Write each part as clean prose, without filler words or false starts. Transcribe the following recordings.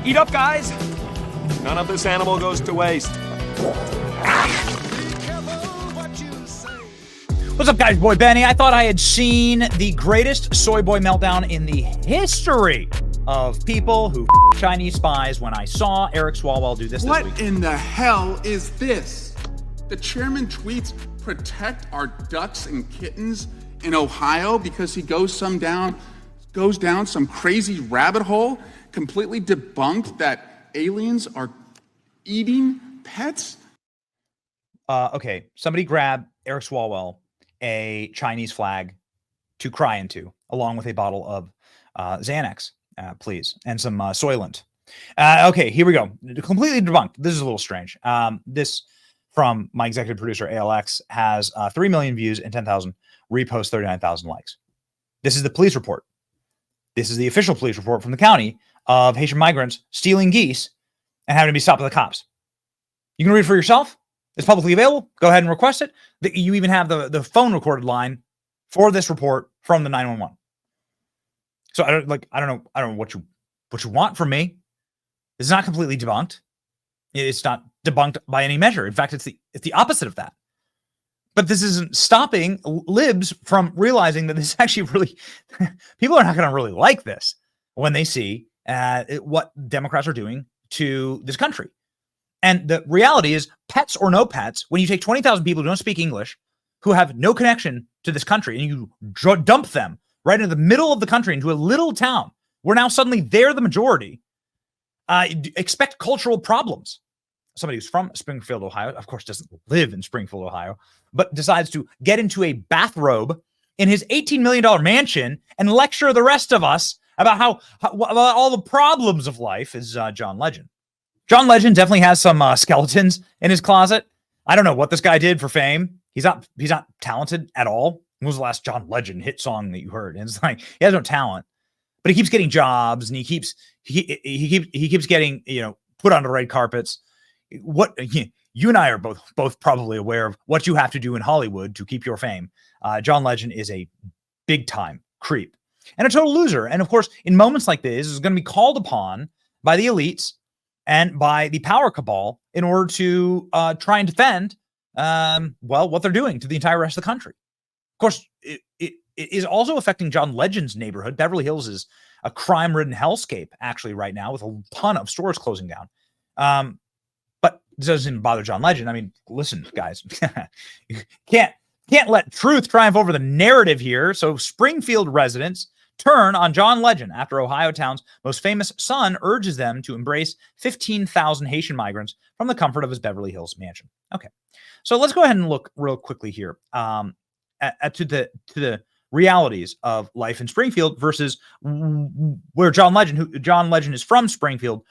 Eat up, guys. None of this animal goes to waste. What's up, guys? Boy Benny. I thought I had seen the greatest soy boy meltdown in the history of people who Chinese spies when I saw Eric Swalwell do this week. What in the hell is this? The chairman tweets, protect our ducks and kittens in Ohio because he goes down some crazy rabbit hole, completely debunked that aliens are eating pets? Okay, somebody grab Eric Swalwell a Chinese flag to cry into, along with a bottle of Xanax, please, and some Soylent. Okay, here we go. Completely debunked. This is a little strange. This from my executive producer, ALX, has 3 million views and 10,000 reposts, 39,000 likes. This is the police report. This is the official police report from the county of Haitian migrants stealing geese and having to be stopped by the cops. You can read it for yourself. It's publicly available. Go ahead and request it. You even have the phone recorded line for this report from the 911. So I don't know what you want from me. It's not completely debunked. It's not debunked by any measure. In fact, it's the opposite of that. But this isn't stopping libs from realizing that this is actually really people are not going to really like this when they see what Democrats are doing to this country. And the reality is, pets or no pets, when you take 20,000 people who don't speak English, who have no connection to this country, and you dump them right into the middle of the country into a little town where now suddenly they're the majority, expect cultural problems. Somebody who's from Springfield, Ohio, of course, doesn't live in Springfield, Ohio, but decides to get into a bathrobe in his $18 million mansion and lecture the rest of us about about all the problems of life is John Legend. John Legend definitely has some skeletons in his closet. I don't know what this guy did for fame. He's not talented at all. When was the last John Legend hit song that you heard? And it's like he has no talent, but he keeps getting jobs and he keeps getting put onto red carpets. What you and I are both probably aware of what you have to do in Hollywood to keep your fame. John Legend is a big time creep and a total loser. And of course, in moments like this, is going to be called upon by the elites and by the power cabal in order to try and defend, what they're doing to the entire rest of the country. Of course, it is also affecting John Legend's neighborhood. Beverly Hills is a crime-ridden hellscape, actually, right now, with a ton of stores closing down. But this doesn't bother John Legend. I mean, listen, guys, you can't let truth triumph over the narrative here. So Springfield residents turn on John Legend after Ohio town's most famous son urges them to embrace 15,000 Haitian migrants from the comfort of his Beverly Hills mansion. Okay, so let's go ahead and look real quickly here to the realities of life in Springfield versus where John Legend is from Springfield.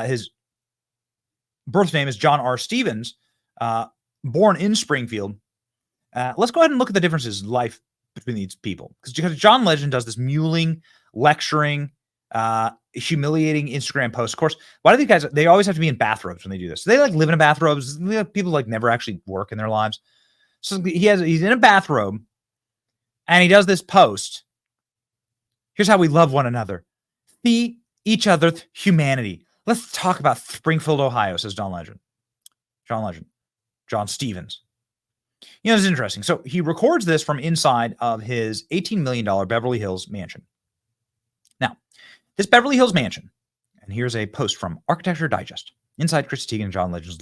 His birth name is John R. Stevens, born in Springfield. Let's go ahead and look at the differences in life between these people, because John Legend does this mewling, lecturing, humiliating Instagram posts. Of course, why do these guys? They always have to be in bathrobes when they do this. So they live in bathrobes. People never actually work in their lives. So he's in a bathrobe, and he does this post. Here's how we love one another: see each other's humanity. Let's talk about Springfield, Ohio, says John Legend. John Stevens. This is interesting. So he records this from inside of his $18 million Beverly Hills mansion. Now, this Beverly Hills mansion, and here's a post from Architecture Digest, inside Christy Teigen and John Legend's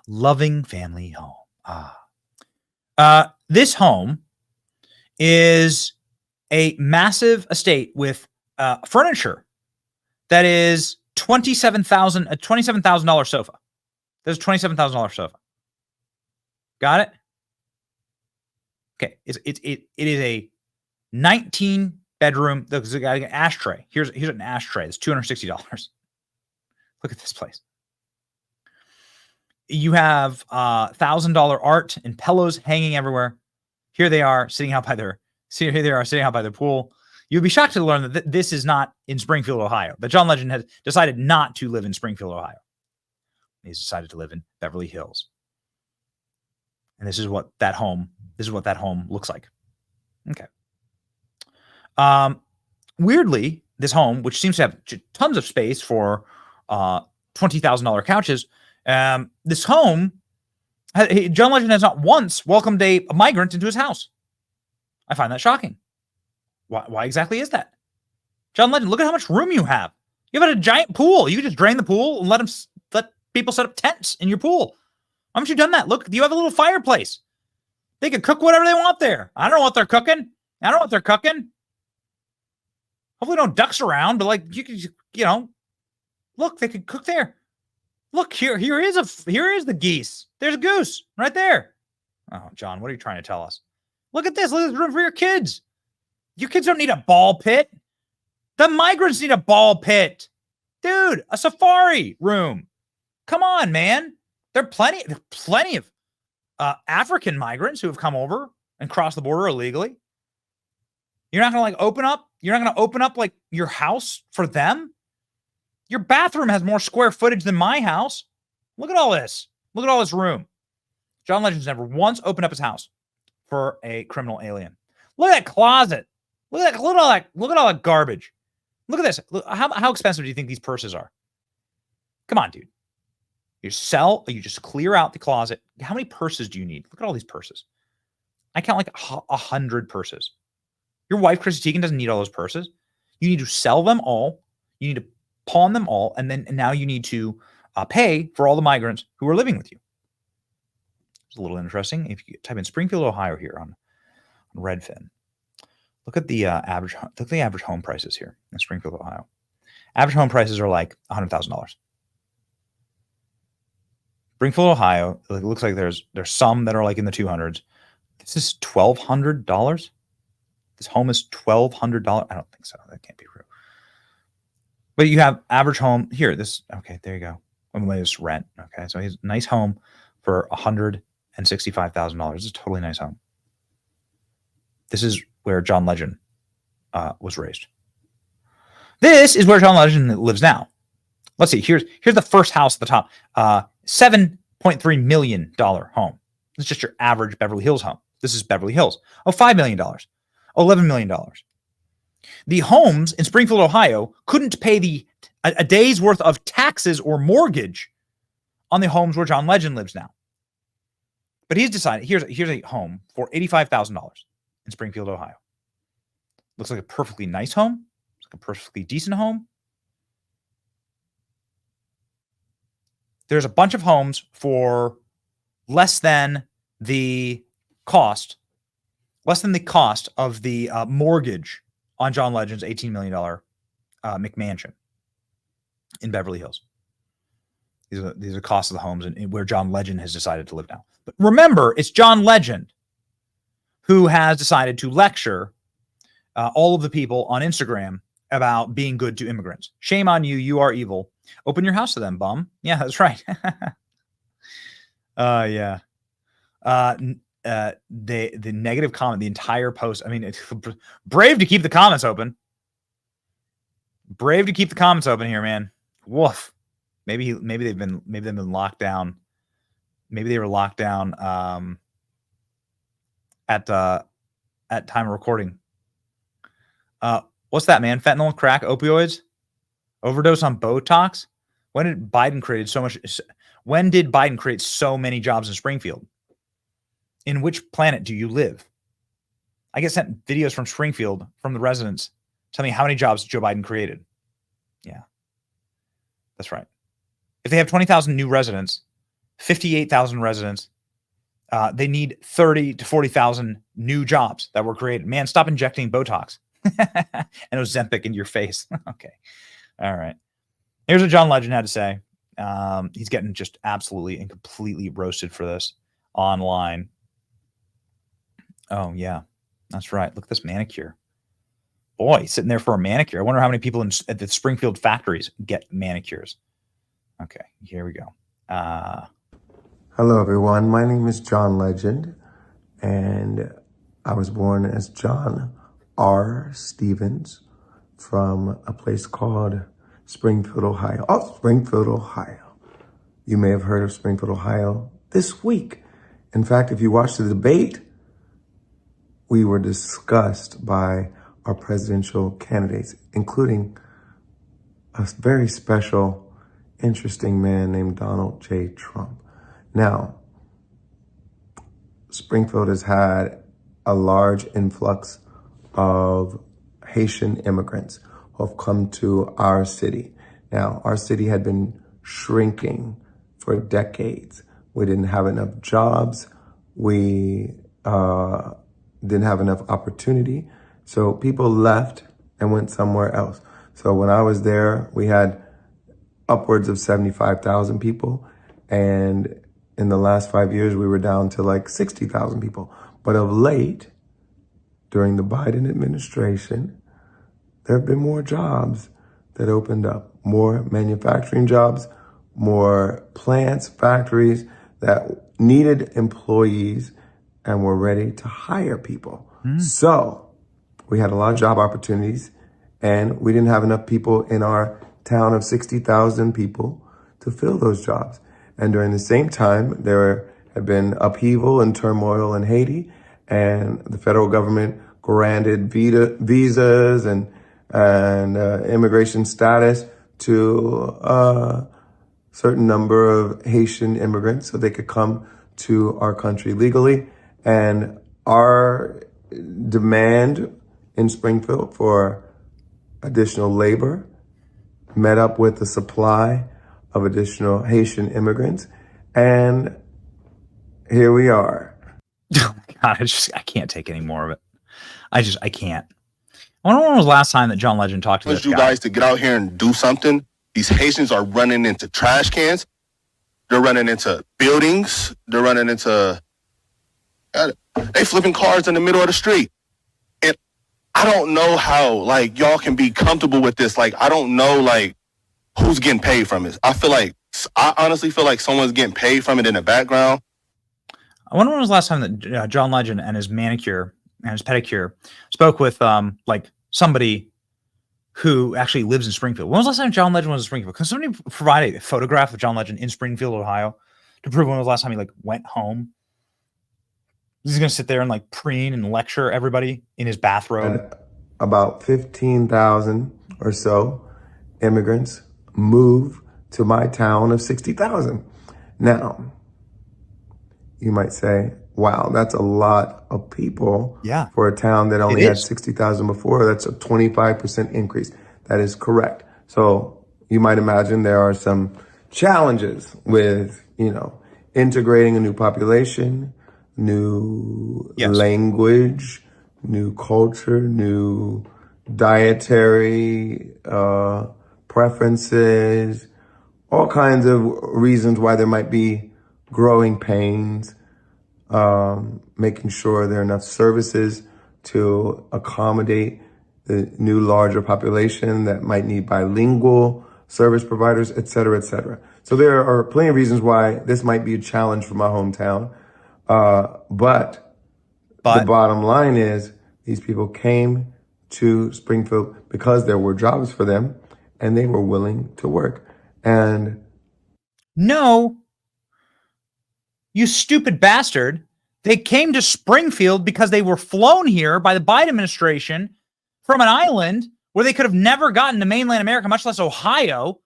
loving family home. This home is a massive estate with furniture that is $27,000 sofa. There's a $27,000 sofa. Got it? Okay, it is a 19 bedroom. There's an ashtray. Here's an ashtray. It's $260. Look at this place. You have $1,000 art and pillows hanging everywhere. Here they are sitting out by their pool. You'd be shocked to learn that this is not in Springfield, Ohio. That John Legend has decided not to live in Springfield, Ohio. He's decided to live in Beverly Hills. And this is what that home looks like. Okay. Weirdly, this home, which seems to have tons of space for $20,000 couches. This home, John Legend has not once welcomed a migrant into his house. I find that shocking. Why exactly is that? John Legend, look at how much room you have. You have a giant pool. You can just drain the pool and let people set up tents in your pool. Why haven't you done that? Look, you have a little fireplace. They can cook whatever they want there. I don't know what they're cooking. Hopefully no ducks around, but like look, they could cook there. Look, here is the geese. There's a goose right there. Oh, John, what are you trying to tell us? Look at this. Look at this room for your kids. Your kids don't need a ball pit. The migrants need a ball pit. Dude, a safari room. Come on, man. There are plenty of African migrants who have come over and crossed the border illegally. You're not going to open up like your house for them? Your bathroom has more square footage than my house. Look at all this. Look at all this room. John Legend's never once opened up his house for a criminal alien. Look at that closet. Look at all that garbage. Look at this. Look, how expensive do you think these purses are? Come on, dude. You just clear out the closet. How many purses do you need? Look at all these purses. I count like 100 purses. Your wife, Chrissy Teigen, doesn't need all those purses. You need to sell them all. You need to pawn them all. And now you need to pay for all the migrants who are living with you. It's a little interesting. If you type in Springfield, Ohio here on Redfin, look at the average home prices here in Springfield, Ohio. Average home prices are like $100,000. Springfield, Ohio, it looks like there's some that are like in the 200s. This is $1,200. This home is $1,200. I don't think so. That can't be true. But you have average home here. Okay, there you go. This rent. Okay, so he's a nice home for $165,000. This is a totally nice home. This is where John Legend was raised. This is where John Legend lives now. Let's see. Here's the first house at the top. $7.3 million home. This is just your average Beverly Hills home. This is Beverly Hills. Oh, $5 million. $11 million. The homes in Springfield, Ohio couldn't pay a day's worth of taxes or mortgage on the homes where John Legend lives now. But he's decided, here's a home for $85,000 in Springfield, Ohio. Looks like a perfectly nice home. Looks like a perfectly decent home. There's a bunch of homes for less than the cost of the mortgage on John Legend's $18 million McMansion in Beverly Hills. These are the costs of the homes and where John Legend has decided to live now. But remember, it's John Legend who has decided to lecture all of the people on Instagram about being good to immigrants. Shame on you. You are evil. Open your house to them, bum. Yeah, that's right. Yeah. The negative comment, the entire post. I mean, it's brave to keep the comments open. Brave to keep the comments open here, man. Woof. Maybe they've been locked down. Maybe they were locked down at time of recording. What's that, man? Fentanyl, crack, opioids, overdose on Botox. When did Biden create so many jobs in Springfield? In which planet do you live? I get sent videos from Springfield from the residents telling me how many jobs Joe Biden created. Yeah, that's right. If they have 20,000 new residents, 58,000 residents, they need 30 to 40,000 new jobs that were created. Man, stop injecting Botox and Ozempic into your face. Okay. All right. Here's what John Legend had to say. He's getting just absolutely and completely roasted for this online. Oh, yeah. That's right. Look at this manicure. Boy, he's sitting there for a manicure. I wonder how many people at the Springfield factories get manicures. Okay, here we go. Hello, everyone. My name is John Legend, and I was born as John R. Stevens from a place called Springfield, Ohio. Oh, Springfield, Ohio. You may have heard of Springfield, Ohio this week. In fact, if you watched the debate, we were discussed by our presidential candidates, including a very special interesting man named Donald J. Trump. Now, Springfield has had a large influx of Haitian immigrants who have come to our city. Now, our city had been shrinking for decades. We didn't have enough jobs. We didn't have enough opportunity. So people left and went somewhere else. So when I was there, we had upwards of 75,000 people. And in the last 5 years, we were down to like 60,000 people. But of late, during the Biden administration, there have been more jobs that opened up, more manufacturing jobs, more plants, factories that needed employees and were ready to hire people. So we had a lot of job opportunities, and we didn't have enough people in our town of 60,000 people to fill those jobs. And during the same time, there had been upheaval and turmoil in Haiti, and the federal government granted visas and immigration status to a certain number of Haitian immigrants so they could come to our country legally. And our demand in Springfield for additional labor met up with the supply of additional Haitian immigrants. And here we are. Oh my God, I can't take any more of it. I can't. I wonder when was the last time that John Legend talked to this You guy. guys to get out here and do something. These Haitians are running into trash cans. They're running into buildings. They're running into, they flipping cars in the middle of the street. And I don't know how, like, y'all can be comfortable with this. Like, I don't know, like, who's getting paid from it. I honestly feel like someone's getting paid from it in the background. I wonder when was the last time that John Legend and his manicure and his pedicure spoke with like somebody who actually lives in Springfield. When was the last time John Legend was in Springfield? Can somebody provide a photograph of John Legend in Springfield, Ohio, to prove when was the last time he like went home? He's gonna sit there and like preen and lecture everybody in his bathrobe. And about 15,000 or so immigrants move to my town of 60,000. Now, you might say, wow, that's a lot of people for a town that only had 60,000 before. That's a 25% increase. That is correct. So you might imagine there are some challenges with, integrating a new population, new language, new culture, new dietary preferences, all kinds of reasons why there might be growing pains, making sure there are enough services to accommodate the new larger population that might need bilingual service providers, et cetera, et cetera. So there are plenty of reasons why this might be a challenge for my hometown. But the bottom line is these people came to Springfield because there were jobs for them and they were willing to work. And no, you stupid bastard. They came to Springfield because they were flown here by the Biden administration from an island where they could have never gotten to mainland America, much less Ohio.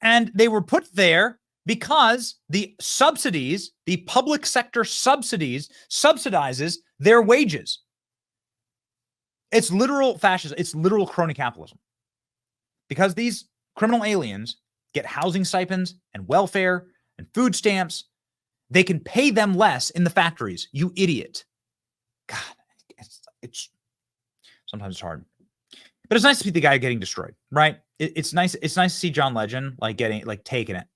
And they were put there because the subsidies, the public sector subsidizes their wages. It's literal fascism. It's literal crony capitalism. Because these criminal aliens get housing stipends and welfare and food stamps, they can pay them less in the factories. You idiot. God, it's sometimes it's hard. But it's nice to see the guy getting destroyed, right? It's nice. It's nice to see John Legend taking it,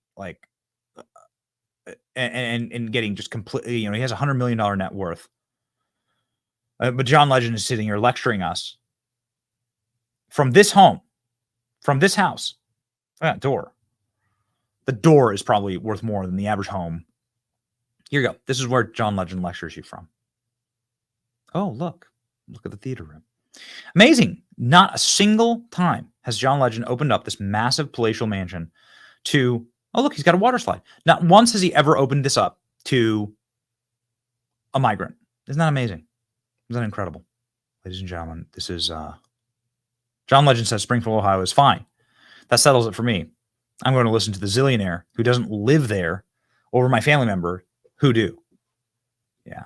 and getting just completely. He has $100 million net worth. But John Legend is sitting here lecturing us from this home, from this house. That door. The door is probably worth more than the average home. Here you go. This is where John Legend lectures you from. Oh, look at the theater room. Amazing. Not a single time has John Legend opened up this massive palatial mansion to, oh, look, he's got a water slide. Not once has he ever opened this up to a migrant. Isn't that amazing? Isn't that incredible? Ladies and gentlemen, this is John Legend says Springfield, Ohio is fine. That settles it for me. I'm going to listen to the zillionaire who doesn't live there over my family member who do. Yeah,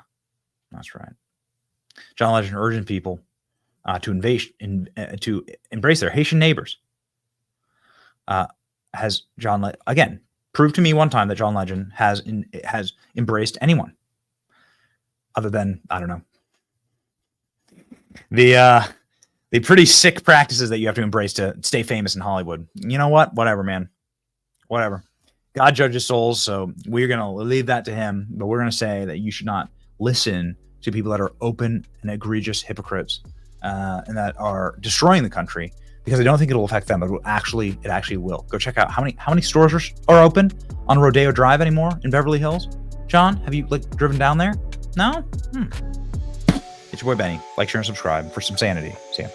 that's right. John Legend urging people to embrace their Haitian neighbors. Has John again proved to me one time that John Legend has embraced anyone other than, I don't know, the pretty sick practices that you have to embrace to stay famous in Hollywood. You know what? Whatever, man. Whatever. God judges souls, so we're going to leave that to him, but we're going to say that you should not listen to people that are open and egregious hypocrites and that are destroying the country, because I don't think it'll affect them, but it actually will. Go check out how many stores are open on Rodeo Drive anymore in Beverly Hills. John, have you driven down there? No? It's your boy Benny. Like, share, and subscribe for some sanity. See ya.